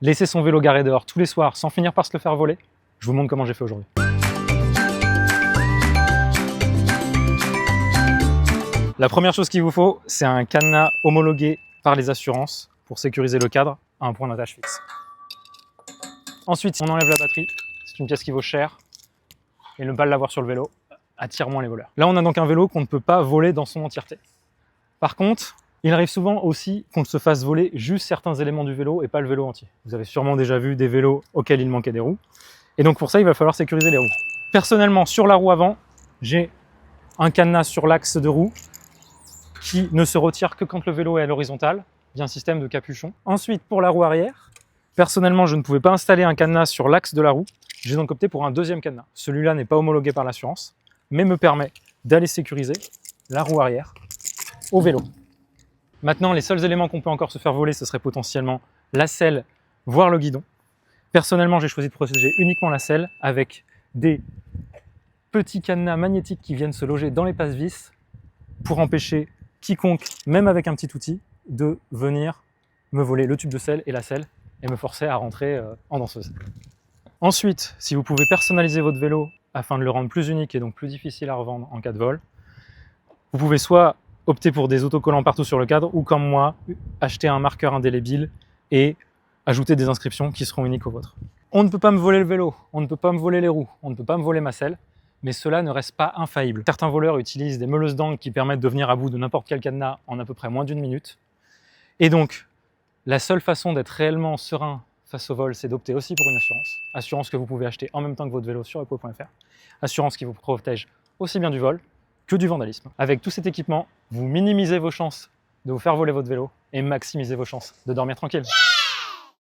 laisser son vélo garé dehors tous les soirs sans finir par se le faire voler, je vous montre comment j'ai fait aujourd'hui. La première chose qu'il vous faut, c'est un cadenas homologué par les assurances pour sécuriser le cadre à un point d'attache fixe. Ensuite, on enlève la batterie, c'est une pièce qui vaut cher, et ne pas l'avoir sur le vélo attire moins les voleurs. Là, on a donc un vélo qu'on ne peut pas voler dans son entièreté. Par contre, il arrive souvent aussi qu'on se fasse voler juste certains éléments du vélo et pas le vélo entier. Vous avez sûrement déjà vu des vélos auxquels il manquait des roues. Et donc pour ça, il va falloir sécuriser les roues. Personnellement, sur la roue avant, j'ai un cadenas sur l'axe de roue qui ne se retire que quand le vélo est à l'horizontale, via un système de capuchon. Ensuite, pour la roue arrière, personnellement, je ne pouvais pas installer un cadenas sur l'axe de la roue. J'ai donc opté pour un deuxième cadenas. Celui-là n'est pas homologué par l'assurance, mais me permet d'aller sécuriser la roue arrière au vélo. Maintenant, les seuls éléments qu'on peut encore se faire voler, ce serait potentiellement la selle, voire le guidon. Personnellement, j'ai choisi de protéger uniquement la selle avec des petits cadenas magnétiques qui viennent se loger dans les passes-vis pour empêcher quiconque, même avec un petit outil, de venir me voler le tube de selle et la selle et me forcer à rentrer en danseuse. Ensuite, si vous pouvez personnaliser votre vélo afin de le rendre plus unique et donc plus difficile à revendre en cas de vol, vous pouvez soit opter pour des autocollants partout sur le cadre ou comme moi, acheter un marqueur indélébile et ajouter des inscriptions qui seront uniques aux vôtres. On ne peut pas me voler le vélo, on ne peut pas me voler les roues, on ne peut pas me voler ma selle, mais cela ne reste pas infaillible. Certains voleurs utilisent des meuleuses d'angles qui permettent de venir à bout de n'importe quel cadenas en à peu près moins d'une minute. Et donc, la seule façon d'être réellement serein face au vol, c'est d'opter aussi pour une assurance. Assurance que vous pouvez acheter en même temps que votre vélo sur equo.fr. Assurance qui vous protège aussi bien du vol que du vandalisme. Avec tout cet équipement, vous minimisez vos chances de vous faire voler votre vélo et maximisez vos chances de dormir tranquille.